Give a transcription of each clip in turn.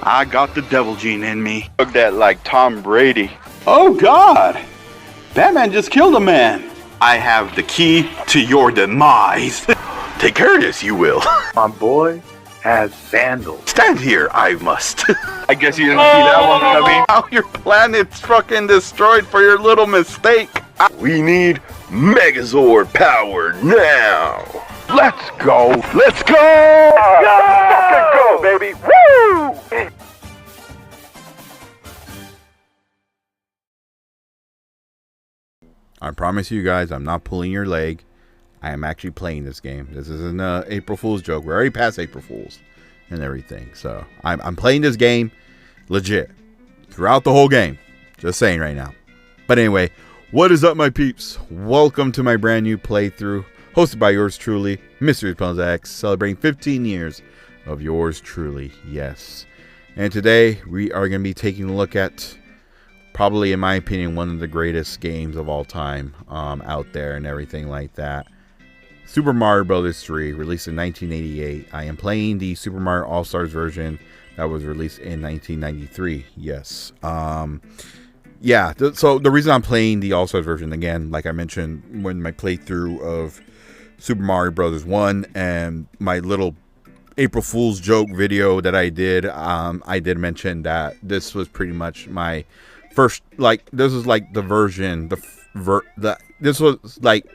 I got the devil gene in me. Look at like Tom Brady. Oh God! Batman just killed a man. I have the key to your demise. Take care of this, you will. My boy has sandals. Stand here, I must. I guess you didn't see that one coming. Now your planet's fucking destroyed for your little mistake. We need Megazord power now. Let's go. Let's go. Fucking go, baby. Woo! I promise you guys, I'm not pulling your leg. I am actually playing this game. This isn't an April Fool's joke. We're already past April Fool's and everything. So I'm playing this game legit throughout the whole game. Just saying right now. But anyway, what is up, my peeps? Welcome to my brand new playthrough, hosted by yours truly, mrespnozax, celebrating 15 years of yours truly. Yes. And today we are going to be taking a look at, probably in my opinion, one of the greatest games of all time out there and everything like that. Super Mario Bros. 3, released in 1988. I am playing the Super Mario All-Stars version that was released in 1993. Yes. Yeah, so the reason I'm playing the All-Stars version, again, like I mentioned when my playthrough of Super Mario Bros. 1 and my little April Fool's joke video that I did mention that this was pretty much my first, like, this was like the version, this was like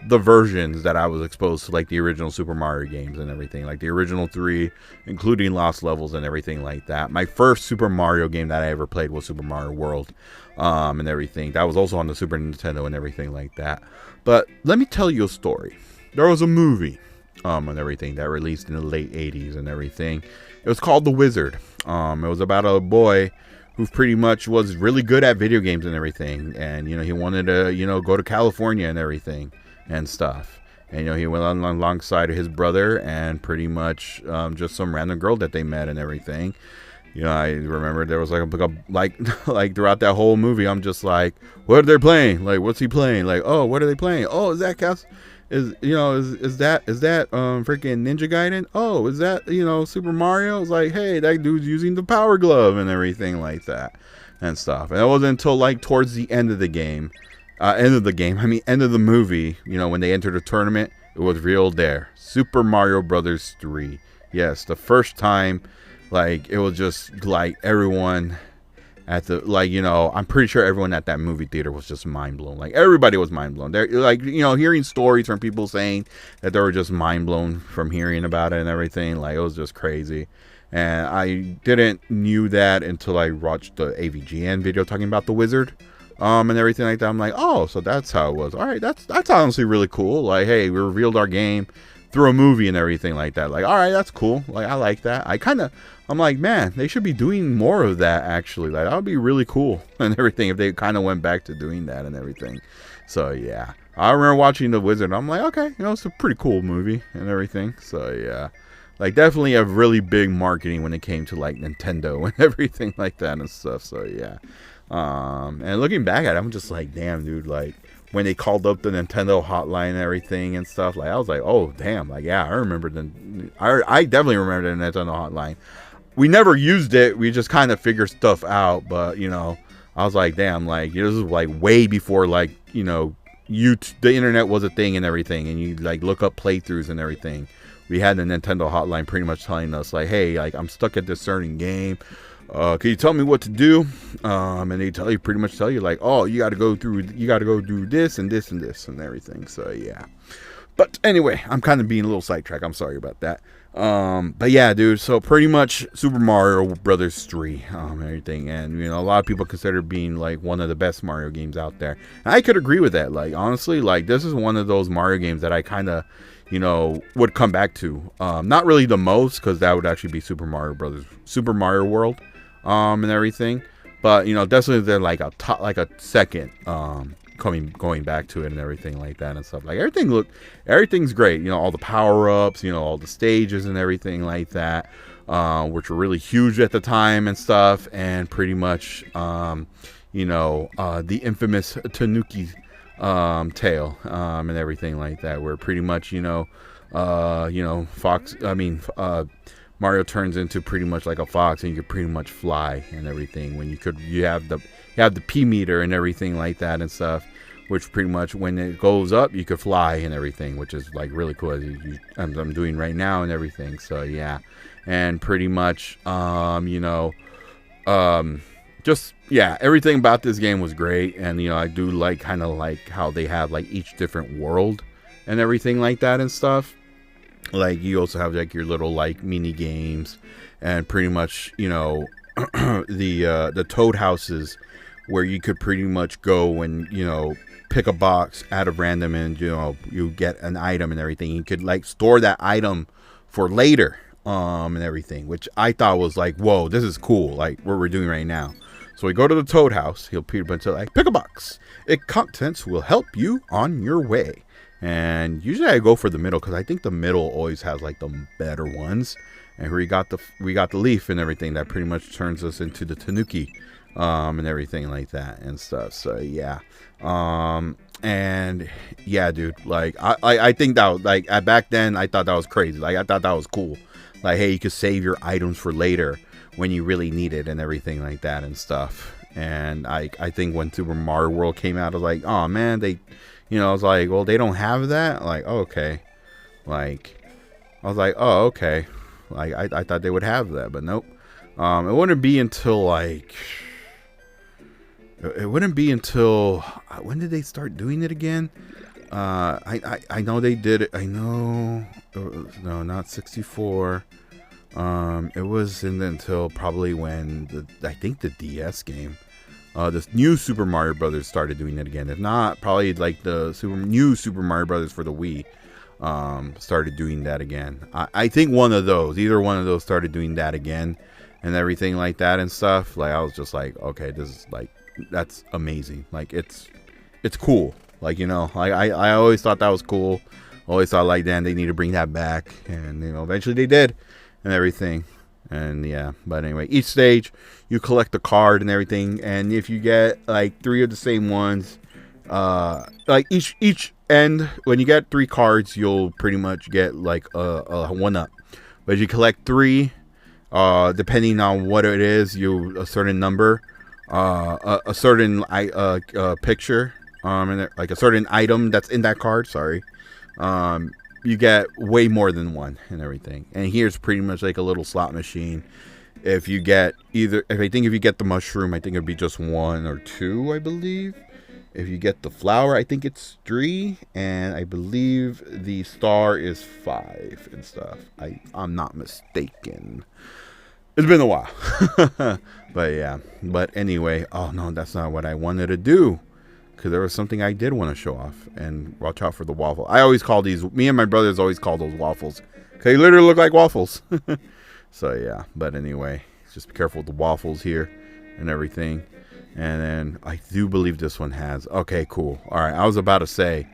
the versions that I was exposed to, like the original Super Mario games and everything, like the original 3, including Lost Levels and everything like that. My first Super Mario game that I ever played was Super Mario World, and everything. That was also on the Super Nintendo and everything like that. But let me tell you a story. There was a movie, and everything, that released in the late 80s and everything. It was called The Wizard. It was about a boy who pretty much was really good at video games and everything, and he wanted to go to California and everything and stuff, and he went on alongside his brother and pretty much just some random girl that they met and everything. I remember there was like throughout that whole movie, I'm just like, what are they playing? Like, what's he playing? Like, oh, what are they playing? Oh, is that is that freaking Ninja Gaiden? Oh, is that Super Mario? It's like, hey, that dude's using the power glove and everything like that and stuff. And it wasn't until like towards the end of the game, end of the movie, when they entered the tournament, it was revealed there, Super Mario Brothers 3. Yes, the first time, like, it was just like everyone at the, I'm pretty sure everyone at that movie theater was just mind blown. Like, everybody was mind blown. They're like, hearing stories from people saying that they were just mind blown from hearing about it and everything. Like, it was just crazy. And I didn't knew that until I watched the AVGN video talking about the Wizard, and everything like that. I'm like, oh, so that's how it was. All right, that's honestly really cool. Like, hey, we revealed our game through a movie and everything like that. Like, all right, that's cool. Like, I like that. I'm like, man, they should be doing more of that, actually. Like, that would be really cool and everything if they kind of went back to doing that and everything. So, yeah. I remember watching The Wizard, and I'm like, okay, it's a pretty cool movie and everything. So, yeah. Like, definitely a really big marketing when it came to, like, Nintendo and everything like that and stuff. So, yeah. And looking back at it, I'm just like, damn, dude, like, when they called up the Nintendo hotline and everything and stuff, like, I was like, oh, damn, like, yeah, I definitely remember the Nintendo hotline. We never used it, we just kind of figured stuff out, but, I was like, damn, like, this is, like, way before, like, the internet was a thing and everything, and you, like, look up playthroughs and everything. We had the Nintendo hotline pretty much telling us, like, hey, like, I'm stuck at this certain game. Can you tell me what to do? And they pretty much tell you, like, oh, you got to go do this and this and this and everything. So, yeah. But anyway, I'm kind of being a little sidetracked. I'm sorry about that. But yeah, dude. So pretty much Super Mario Brothers 3, and everything. And, a lot of people consider it being like one of the best Mario games out there. And I could agree with that. Like, honestly, like, this is one of those Mario games that I kind of, would come back to. Not really the most, because that would actually be Super Mario World. And everything, but definitely they're like a second going back to it and everything like that and stuff. Like, everything's great, all the power-ups, all the stages and everything like that, which were really huge at the time and stuff. And pretty much the infamous Tanuki tail and everything like that, where pretty much Mario turns into pretty much like a fox, and you could pretty much fly and everything. When you have the P meter and everything like that and stuff, which pretty much when it goes up, you could fly and everything, which is like really cool, as I'm doing right now and everything. So yeah, and pretty much just yeah, everything about this game was great. And I do like kind of like how they have like each different world and everything like that and stuff. Like you also have like your little like mini games, and pretty much the toad houses, where you could pretty much go and pick a box out of random, and you get an item and everything. You could like store that item for later and everything, which I thought was like, whoa, this is cool, like what we're doing right now. So we go to the toad house. He'll pretty much like, pick a box. Its contents will help you on your way. And usually I go for the middle, because I think the middle always has like the better ones. And we got the leaf and everything that pretty much turns us into the tanuki and everything like that and stuff. So yeah, and yeah, dude, like I think that like back then I thought that was crazy. Like I thought that was cool. Like, hey, you could save your items for later when you really need it and everything like that and stuff. And I think when Super Mario World came out, I was like, oh man, they, I was like, well, they don't have that. Like, oh, okay. Like, I was like, oh, okay. Like, I thought they would have that, but nope. It wouldn't be until like, when did they start doing it again? I know they did it. I know, no, not 64. It wasn't until probably when I think the DS game, this new Super Mario Brothers started doing it again. If not, probably like the new Super Mario Brothers for the Wii, started doing that again. I think either one of those started doing that again and everything like that and stuff. Like I was just like, okay, this is like, that's amazing. Like it's cool. Like, I always thought that was cool. Always thought like, damn, they need to bring that back. And, eventually they did and everything. And yeah, but anyway, each stage you collect a card and everything. And if you get like 3 of the same ones, like each end, when you get 3 cards, you'll pretty much get like a 1-up. But if you collect 3, depending on what it is, a certain number, a certain picture, and like a certain item that's in that card, you get way more than 1 and everything. And here's pretty much like a little slot machine. If you get if you get the mushroom, I think it'd be just 1 or 2, I believe. If you get the flower, I think it's 3, and I believe the star is 5 and stuff. I'm not mistaken. It's been a while. But yeah. But anyway, oh no, that's not what I wanted to do. Because there was something I did want to show off. And watch out for the waffle. I always call me and my brothers always call those waffles. Because they literally look like waffles. So yeah. But anyway, just be careful with the waffles here and everything. And then I do believe this one has. Okay, cool. Alright, I was about to say.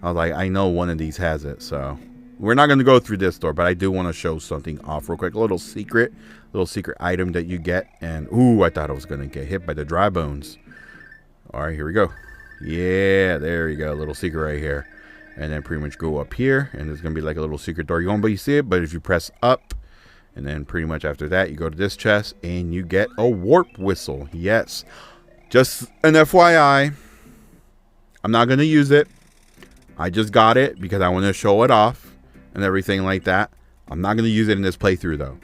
I was like, I know one of these has it. So we're not going to go through this door. But I do want to show something off real quick. A little secret item that you get. And ooh, I thought I was going to get hit by the dry bones. Alright, here we go. Yeah, there you go. A little secret right here. And then pretty much go up here. And there's going to be like a little secret door. You won't be see it. But if you press up. And then pretty much after that, you go to this chest. And you get a warp whistle. Yes. Just an FYI. I'm not going to use it. I just got it because I want to show it off. And everything like that. I'm not going to use it in this playthrough though.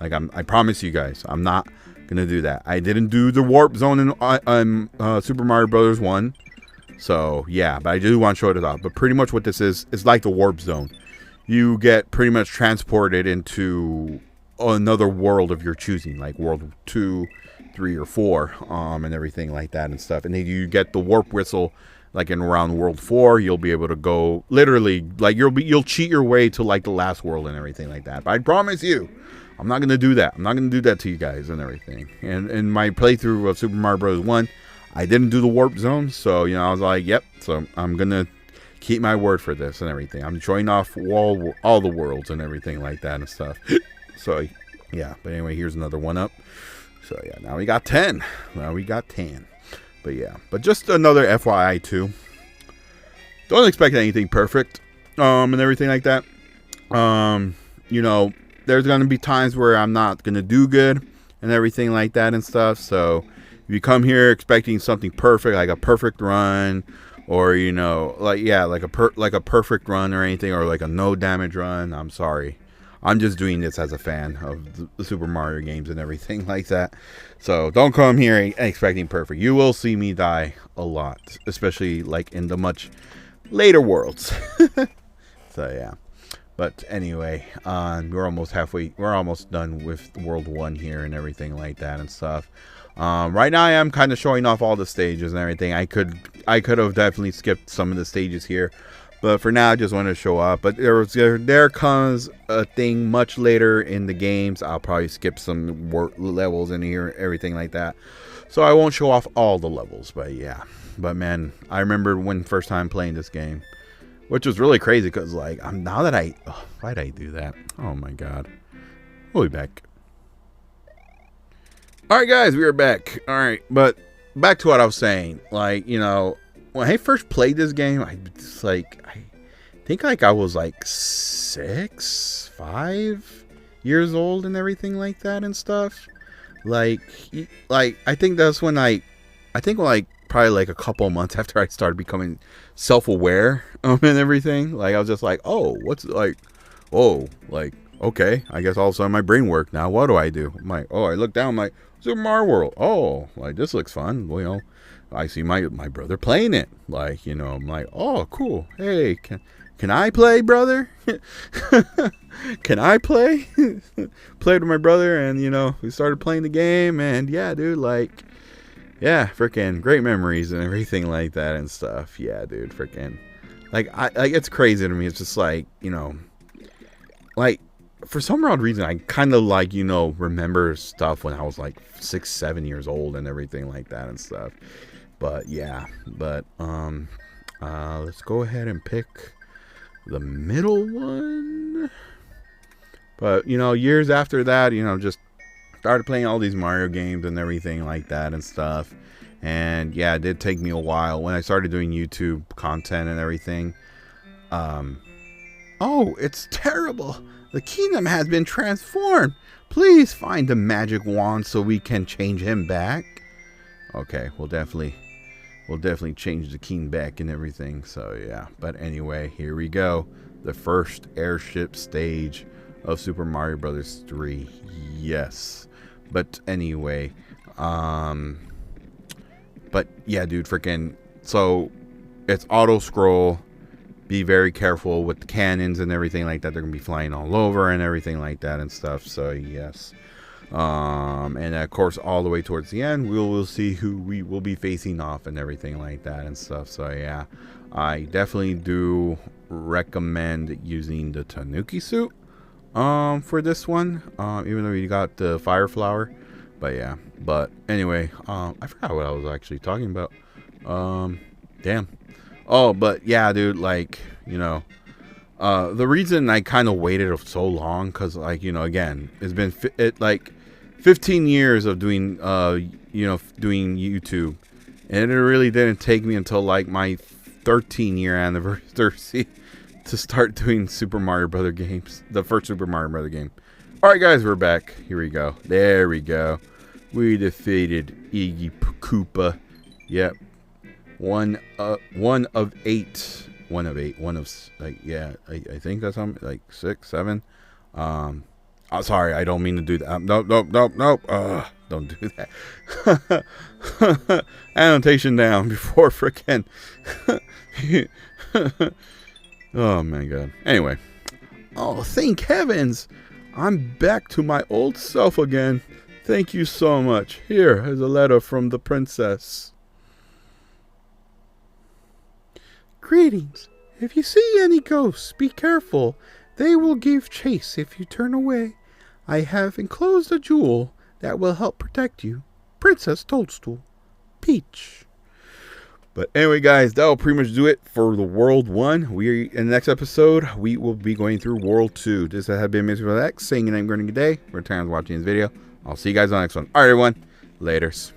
Like I promise you guys. I'm not going to do that. I didn't do the warp zone in Super Mario Brothers 1. So, yeah, but I do want to show it off. But pretty much what this is like the warp zone. You get pretty much transported into another world of your choosing, like world 2, 3, or 4, and everything like that and stuff. And then you get the warp whistle, like in around world 4, you'll be able to go literally, like you'll cheat your way to like the last world and everything like that. But I promise you, I'm not going to do that. I'm not going to do that to you guys and everything. And in my playthrough of Super Mario Bros. 1, I didn't do the warp zone. So, I was like, yep. So I'm going to keep my word for this and everything. I'm showing off all the worlds and everything like that and stuff. So, yeah. But anyway, here's another 1-up. So, yeah. Now we got 10. But, yeah. But just another FYI, too. Don't expect anything perfect. And everything like that. there's going to be times where I'm not going to do good and everything like that and stuff. So if you come here expecting something perfect, like a perfect run, or you know, like a perfect run or anything, or like a no damage run, I'm sorry. I'm just doing this as a fan of the Super Mario games and everything like that. So don't come here expecting perfect. You will see me die a lot, especially like in the much later worlds. So yeah. But anyway, we're almost halfway. We're almost done with World 1 here and everything like that and stuff. Right now I am kind of showing off all the stages and everything. I could have definitely skipped some of the stages here. But for now, I just want to show up. But there comes a thing much later in the games. I'll probably skip some levels in here, everything like that. So I won't show off all the levels. But yeah. But man, I remember when first time playing this game, which was really crazy because like why'd I do that? Oh my god. We'll be back. All right, guys, we are back. All right, but back to what I was saying. Like, you know, when I first played this game, I think like I was like 5 years old and everything like that and stuff. Like I think that's when probably like a couple of months after I started becoming self-aware and everything. Like I was just like, oh, okay, I guess all of a sudden my brain worked now. What do I do? I'm like, oh, I look down, I'm like, Super Mario World. Oh, like this looks fun. Well, you know, I see my brother playing it. Like, you know, I'm like, oh, cool. Hey, can I play, brother? Can I play? Played with my brother, and you know, we started playing the game, and yeah, dude, like, yeah, freaking great memories and everything like that and stuff. Yeah, dude, freaking, like, it's crazy to me. It's just like, you know, like, for some odd reason, I kind of like, you know, remember stuff when I was like 6, 7 years old and everything like that and stuff. But yeah, but let's go ahead and pick the middle one. But you know, years after that, you know, just started playing all these Mario games and everything like that and stuff. And yeah, it did take me a while when I started doing YouTube content and everything. Oh, it's terrible. The kingdom has been transformed. Please find the magic wand so we can change him back. Okay, we'll definitely change the king back and everything. So yeah, but anyway, here we go. The first airship stage of Super Mario Brothers 3. Yes. But anyway, but yeah, dude, freaking, so it's auto scroll. Be very careful with the cannons and everything like that. They're gonna be flying all over and everything like that and stuff. So yes, and of course, all the way towards the end, we will see who we will be facing off and everything like that and stuff. So yeah, I definitely do recommend using the Tanuki suit for this one, even though you got the fire flower. But yeah, but anyway, I forgot what I was actually talking about. Damn. Oh, but yeah, dude, like, you know, the reason I kind of waited so long, because, like, you know, again, it's been like 15 years of doing, you know, doing YouTube, and it really didn't take me until like my 13-year anniversary to start doing Super Mario Brother games, the first Super Mario Brother game. All right, guys, we're back. Here we go. There we go. We defeated Iggy Koopa. Yep. One of 8. Like, yeah, I think that's something like 6, 7. Oh, sorry, I don't mean to do that. Nope. Don't do that. Annotation down before frickin'. Oh my god. Anyway. Oh, thank heavens. I'm back to my old self again. Thank you so much. Here is a letter from the princess. Greetings. If you see any ghosts, be careful. They will give chase if you turn away. I have enclosed a jewel that will help protect you. Princess Toadstool. Peach. But anyway, guys, that will pretty much do it for the World 1. In the next episode, we will be going through World 2. This has been mrespnozax saying your name, good day. Returns watching this video. I'll see you guys on the next one. All right, everyone. Laters.